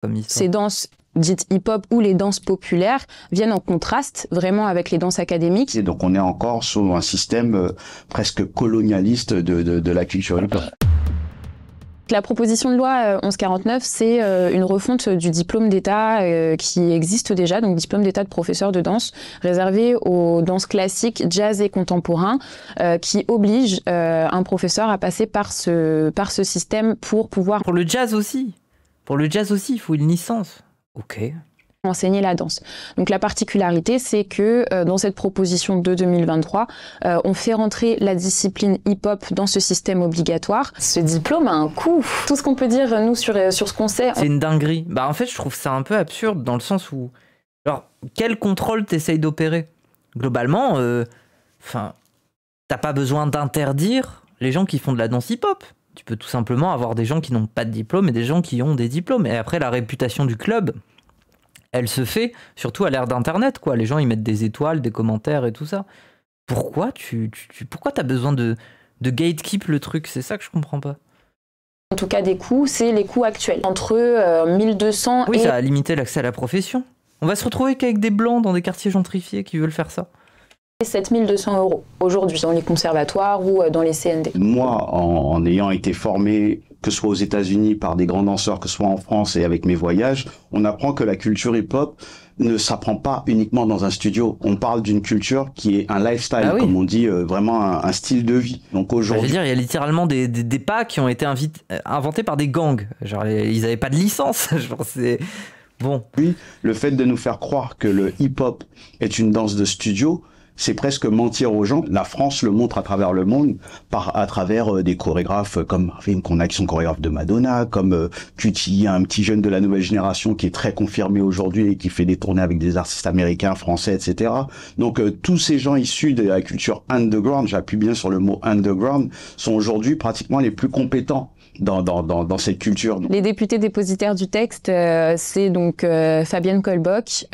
comme histoire. Ces danses dites hip-hop ou les danses populaires viennent en contraste vraiment avec les danses académiques. Et donc on est encore sur un système presque colonialiste de la culture hip-hop. La proposition de loi 1149, c'est une refonte du diplôme d'État qui existe déjà, donc diplôme d'État de professeur de danse, réservé aux danses classiques, jazz et contemporain, qui oblige un professeur à passer par ce système pour pouvoir... Pour le jazz aussi. Pour le jazz aussi, il faut une licence. Ok. Enseigner la danse. Donc la particularité, c'est que dans cette proposition de 2023, on fait rentrer la discipline hip-hop dans ce système obligatoire. Ce diplôme a un coût. Tout ce qu'on peut dire, nous, sur ce qu'on sait... C'est une dinguerie. Bah en fait, je trouve ça un peu absurde dans le sens où... Alors, quel contrôle t'essayes d'opérer? Globalement, t'as pas besoin d'interdire les gens qui font de la danse hip-hop. Tu peux tout simplement avoir des gens qui n'ont pas de diplôme et des gens qui ont des diplômes. Et après, la réputation du club... elle se fait surtout à l'ère d'Internet, quoi. Les gens, ils mettent des étoiles, des commentaires et tout ça. Pourquoi pourquoi t'as besoin de gatekeep le truc? C'est ça que je comprends pas. En tout cas, des coûts, c'est les coûts actuels. Entre 1200 oui, et... ça a limité l'accès à la profession. On va se retrouver qu'avec des blancs dans des quartiers gentrifiés qui veulent faire ça. 7200 € aujourd'hui dans les conservatoires ou dans les CND. Moi, en ayant été formé, que ce soit aux États-Unis par des grands danseurs, que ce soit en France et avec mes voyages, on apprend que la culture hip-hop ne s'apprend pas uniquement dans un studio. On parle d'une culture qui est un lifestyle, comme on dit, vraiment un style de vie. Donc aujourd'hui, je veux dire, il y a littéralement des pas qui ont été inventés par des gangs. Genre, ils n'avaient pas de licence. Genre, c'est bon. Oui, le fait de nous faire croire que le hip-hop est une danse de studio, c'est presque mentir aux gens. La France le montre à travers le monde, à travers des chorégraphes comme qu'on a qui sont chorégraphes de Madonna, comme Cutie, un petit jeune de la nouvelle génération qui est très confirmé aujourd'hui et qui fait des tournées avec des artistes américains, français, etc. Donc tous ces gens issus de la culture underground, j'appuie bien sur le mot underground, sont aujourd'hui pratiquement les plus compétents dans cette culture. Les députés dépositaires du texte, c'est donc Fabienne Colbock,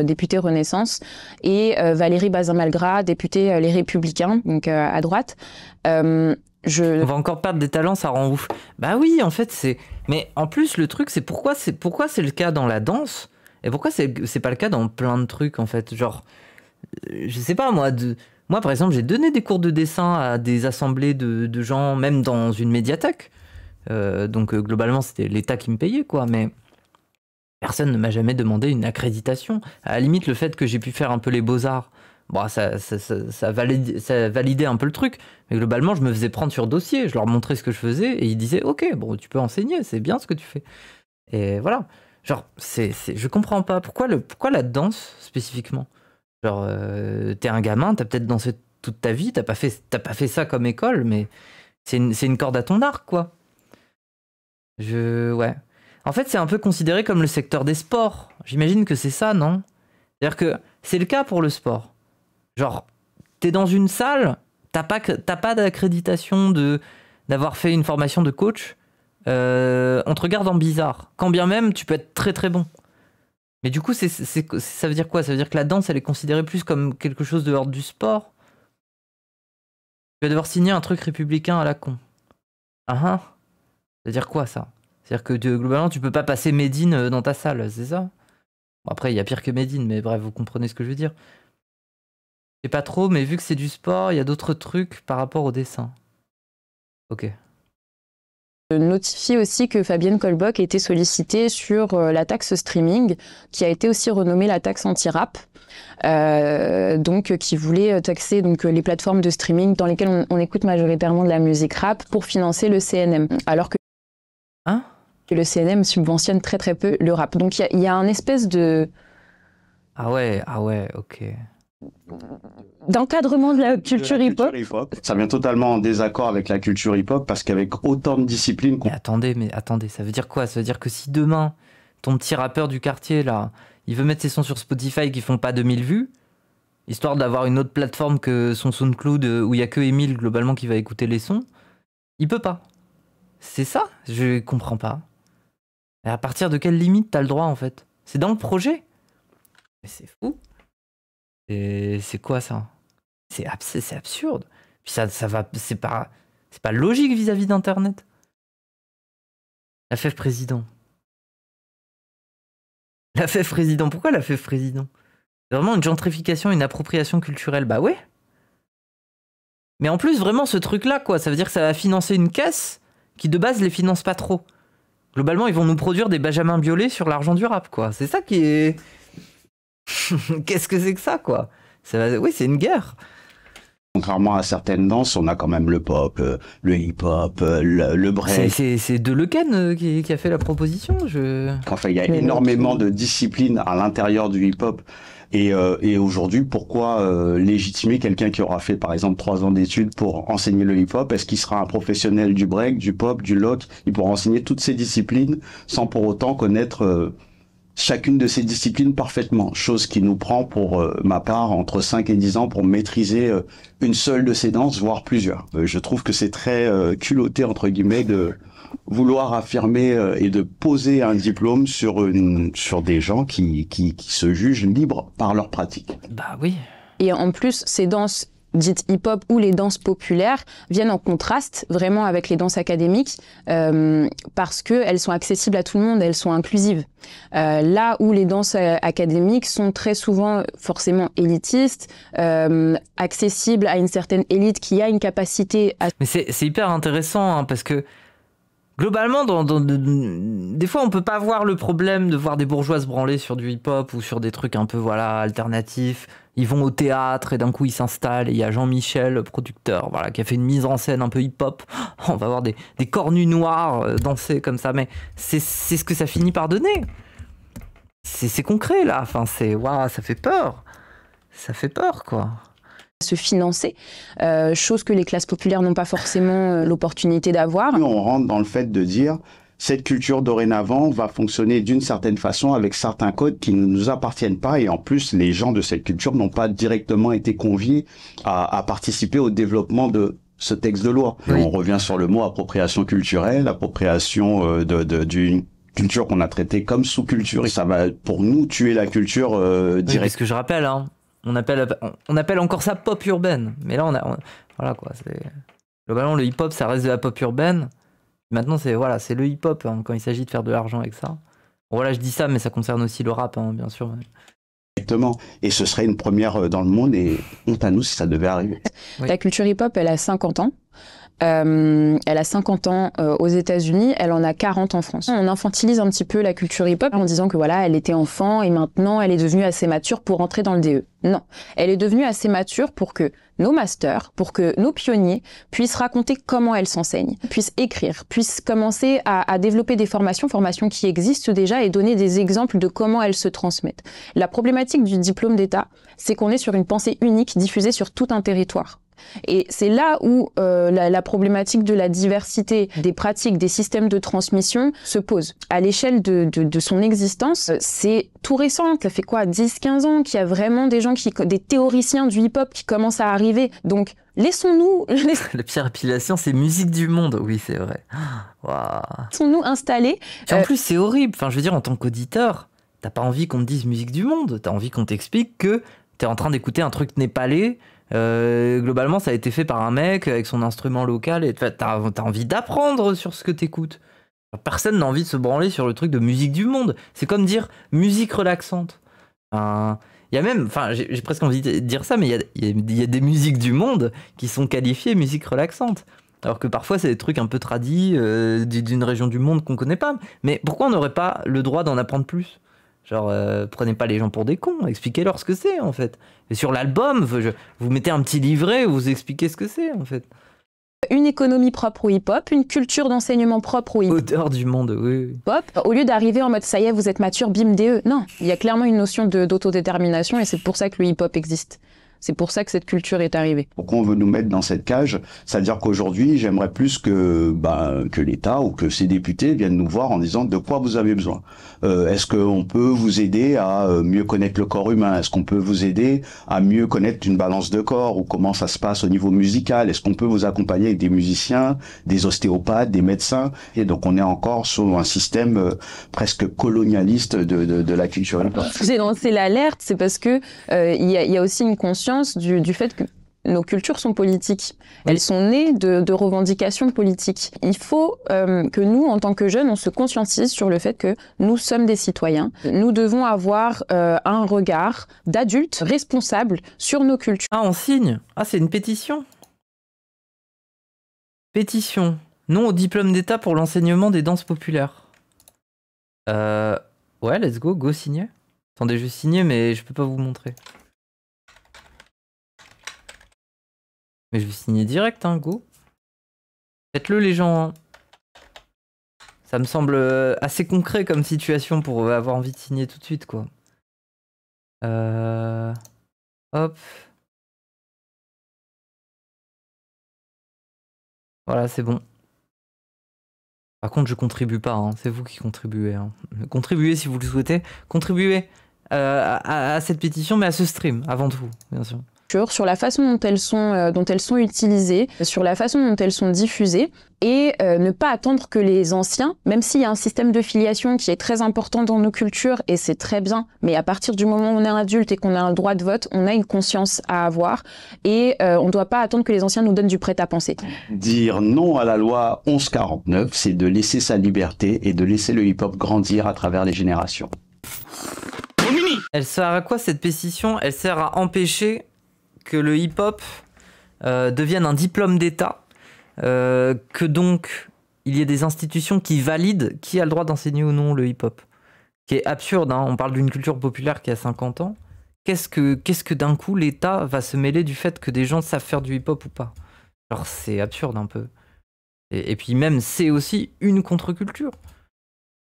députée Renaissance, et Valérie Bazin-Malgras, députée Les Républicains, donc à droite. On va encore perdre des talents, ça rend ouf. Bah oui, en fait, c'est... Mais en plus, le truc, c'est pourquoi c'est le cas dans la danse, et pourquoi c'est pas le cas dans plein de trucs, en fait. Genre, je sais pas, moi, par exemple, j'ai donné des cours de dessin à des assemblées de gens, même dans une médiathèque. Donc, globalement, c'était l'État qui me payait, quoi. Mais personne ne m'a jamais demandé une accréditation. À la limite, le fait que j'ai pu faire un peu les beaux-arts, bon, ça validait un peu le truc. Mais globalement, je me faisais prendre sur dossier. Je leur montrais ce que je faisais et ils disaient « Ok, bon, tu peux enseigner, c'est bien ce que tu fais. » Et voilà. Genre, je comprends pas. Pourquoi la danse, spécifiquement? Genre, t'es un gamin, t'as peut-être dansé toute ta vie, t'as pas fait ça comme école, mais c'est une corde à ton arc, quoi. Ouais. En fait, c'est un peu considéré comme le secteur des sports. J'imagine que c'est ça, non? C'est-à-dire que c'est le cas pour le sport. Genre, t'es dans une salle, t'as pas d'accréditation d'avoir fait une formation de coach, on te regarde en bizarre. Quand bien même, tu peux être très très bon. Mais du coup, ça veut dire quoi? Ça veut dire que la danse, elle est considérée plus comme quelque chose de l'ordre du sport? Tu vas devoir signer un truc républicain à la con. Ça veut dire quoi, ça? C'est-à-dire que globalement, tu peux pas passer Médine dans ta salle, c'est ça? Bon, après, il y a pire que Médine, mais bref, vous comprenez ce que je veux dire. Je sais pas trop, mais vu que c'est du sport, il y a d'autres trucs par rapport au dessin. Ok. Notifie aussi que Fabienne Colbock a été sollicitée sur la taxe streaming, qui a été aussi renommée la taxe anti-rap, qui voulait taxer les plateformes de streaming dans lesquelles on écoute majoritairement de la musique rap pour financer le CNM, alors que le CNM subventionne très très peu le rap. Donc il y a un espèce de... Ah ouais, ok. D'encadrement de la culture hip-hop. Ça vient totalement en désaccord avec la culture hip-hop parce qu'avec autant de disciplines... Mais attendez, ça veut dire quoi? Ça veut dire que si demain, ton petit rappeur du quartier, là, il veut mettre ses sons sur Spotify qui font pas 2000 vues, histoire d'avoir une autre plateforme que son SoundCloud où il y a que Emile, globalement, qui va écouter les sons, il peut pas. C'est ça? Je comprends pas. Et à partir de quelle limite t'as le droit, en fait? C'est dans le projet? Mais c'est fou. Et c'est quoi ça? C'est absurde. Puis ça va, c'est pas logique vis-à-vis d'Internet. La FF président. La fève président, pourquoi la fève président? C'est vraiment une gentrification, une appropriation culturelle, bah ouais. Mais en plus, vraiment, ce truc-là, quoi, ça veut dire que ça va financer une caisse qui, de base, les finance pas trop. Globalement, ils vont nous produire des Benjamin Biolay sur l'argent du rap, quoi. C'est ça qui est... Qu'est-ce que c'est que ça, quoi? Oui, c'est une guerre. Contrairement à certaines danses, on a quand même le pop, le hip-hop, le break. C'est Deleuken qui a fait la proposition. Enfin, il y a énormément de disciplines à l'intérieur du hip-hop. Et aujourd'hui, pourquoi légitimer quelqu'un qui aura fait, par exemple, 3 ans d'études pour enseigner le hip-hop? Est-ce qu'il sera un professionnel du break, du pop, du lock? Il pourra enseigner toutes ces disciplines sans pour autant connaître chacune de ces disciplines parfaitement. Chose qui nous prend, pour ma part, entre 5 et 10 ans pour maîtriser une seule de ces danses, voire plusieurs. Je trouve que c'est très culotté, entre guillemets, de vouloir affirmer et de poser un diplôme sur des gens qui se jugent libres par leur pratique. Bah oui. Et en plus, ces danses dites hip-hop ou les danses populaires viennent en contraste vraiment avec les danses académiques parce qu'elles sont accessibles à tout le monde, elles sont inclusives. Là où les danses académiques sont très souvent forcément élitistes, accessibles à une certaine élite qui a une capacité à... Mais c'est hyper intéressant hein, parce que globalement, des fois on peut pas voir le problème de voir des bourgeois se branler sur du hip-hop ou sur des trucs un peu voilà alternatifs. Ils vont au théâtre et d'un coup ils s'installent et il y a Jean-Michel, le producteur, voilà, qui a fait une mise en scène un peu hip-hop. On va voir des cornus noirs danser comme ça, mais c'est ce que ça finit par donner. C'est concret là, enfin waouh, ça fait peur. Ça fait peur quoi. Se financer, chose que les classes populaires n'ont pas forcément l'opportunité d'avoir. On rentre dans le fait de dire cette culture dorénavant va fonctionner d'une certaine façon avec certains codes qui ne nous appartiennent pas et en plus les gens de cette culture n'ont pas directement été conviés à participer au développement de ce texte de loi. Oui. Et on revient sur le mot appropriation culturelle, appropriation d'une culture qu'on a traitée comme sous-culture et ça va pour nous tuer la culture directe. Oui, parce que je rappelle, hein, on appelle encore ça pop urbaine, mais là voilà quoi. Globalement le hip-hop ça reste de la pop urbaine. Maintenant, c'est le hip-hop hein, quand il s'agit de faire de l'argent avec ça. Bon, voilà, je dis ça, mais ça concerne aussi le rap, hein, bien sûr. Exactement. Et ce serait une première dans le monde et honte à nous si ça devait arriver. Oui. La culture hip-hop, elle a 50 ans. Elle a 50 ans aux États-Unis, elle en a 40 en France. On infantilise un petit peu la culture hip-hop en disant que voilà, elle était enfant et maintenant elle est devenue assez mature pour rentrer dans le DE. Non, elle est devenue assez mature pour que nos masters, pour que nos pionniers puissent raconter comment elle s'enseigne, puissent écrire, puissent commencer à développer des formations qui existent déjà et donner des exemples de comment elles se transmettent. La problématique du diplôme d'État, c'est qu'on est sur une pensée unique diffusée sur tout un territoire. Et c'est là où la problématique de la diversité des pratiques, des systèmes de transmission se pose. À l'échelle de son existence, c'est tout récent, ça fait quoi, 10-15 ans qu'il y a vraiment des gens, des théoriciens du hip-hop qui commencent à arriver. Donc, laissons-nous... La pire appellation, c'est musique du monde. Oui, c'est vrai. Wow. Laissons-nous installer... En plus, c'est horrible. Enfin, je veux dire, en tant qu'auditeur, t'as pas envie qu'on te dise musique du monde. T'as envie qu'on t'explique que t'es en train d'écouter un truc népalais. Globalement, ça a été fait par un mec avec son instrument local et t'as envie d'apprendre sur ce que t'écoutes. Personne n'a envie de se branler sur le truc de musique du monde. C'est comme dire musique relaxante. Il y a même, j'ai presque envie de dire ça, mais il y a des musiques du monde qui sont qualifiées musique relaxante. Alors que parfois, c'est des trucs un peu tradis d'une région du monde qu'on connaît pas. Mais pourquoi on n'aurait pas le droit d'en apprendre plus ? Genre, prenez pas les gens pour des cons, expliquez-leur ce que c'est, en fait. Et sur l'album, vous mettez un petit livret où vous expliquez ce que c'est, en fait. Une économie propre au hip-hop, une culture d'enseignement propre au hip-hop. Odeur du monde, oui. Au lieu d'arriver en mode, ça y est, vous êtes mature, bim, DE. Non, il y a clairement une notion d'autodétermination et c'est pour ça que le hip-hop existe. C'est pour ça que cette culture est arrivée. Pourquoi on veut nous mettre dans cette cage? C'est-à-dire qu'aujourd'hui, j'aimerais plus que l'État ou que ces députés viennent nous voir en disant de quoi vous avez besoin. Est-ce qu'on peut vous aider à mieux connaître le corps humain? Est-ce qu'on peut vous aider à mieux connaître une balance de corps ou comment ça se passe au niveau musical? Est-ce qu'on peut vous accompagner avec des musiciens, des ostéopathes, des médecins? Et donc on est encore sur un système presque colonialiste de la culture. J'ai lancé l'alerte, c'est parce que il y a aussi une conscience du fait que nos cultures sont politiques. Oui. Elles sont nées de revendications politiques. Il faut que nous, en tant que jeunes, on se conscientise sur le fait que nous sommes des citoyens. Nous devons avoir un regard d'adultes responsables sur nos cultures. Ah, on signe. Ah, c'est une pétition. Pétition. Non au diplôme d'État pour l'enseignement des danses populaires. Ouais, let's go, go signer. Attendez, je vais signer, mais je peux pas vous montrer. Mais je vais signer direct, hein, go. Faites-le, les gens. Hein. Ça me semble assez concret comme situation pour avoir envie de signer tout de suite, quoi. Hop. Voilà, c'est bon. Par contre, je contribue pas, hein. C'est vous qui contribuez. Hein. Contribuez si vous le souhaitez. Contribuez à cette pétition, mais à ce stream, avant tout, bien sûr. Sur la façon dont elles sont utilisées, sur la façon dont elles sont diffusées, et ne pas attendre que les anciens, même s'il y a un système de filiation qui est très important dans nos cultures, et c'est très bien, mais à partir du moment où on est adulte et qu'on a un droit de vote, on a une conscience à avoir, et on ne doit pas attendre que les anciens nous donnent du prêt-à-penser. Dire non à la loi 1149, c'est de laisser sa liberté et de laisser le hip-hop grandir à travers les générations. Elle sert à quoi cette pétition? Elle sert à empêcher que le hip-hop devienne un diplôme d'État, que donc il y ait des institutions qui valident qui a le droit d'enseigner ou non le hip-hop. Qui est absurde, hein. On parle d'une culture populaire qui a 50 ans. Qu'est-ce que d'un coup l'État va se mêler du fait que des gens savent faire du hip-hop ou pas? Alors c'est absurde un peu. Et puis même c'est aussi une contre-culture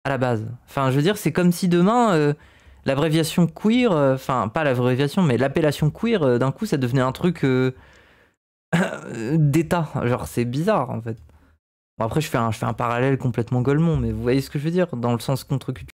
à la base. Enfin je veux dire c'est comme si demain... l'abréviation queer, enfin pas l'abréviation, mais l'appellation queer, d'un coup ça devenait un truc d'État. Genre c'est bizarre en fait. Bon, après je fais un parallèle complètement golemon, mais vous voyez ce que je veux dire, dans le sens contre-culture.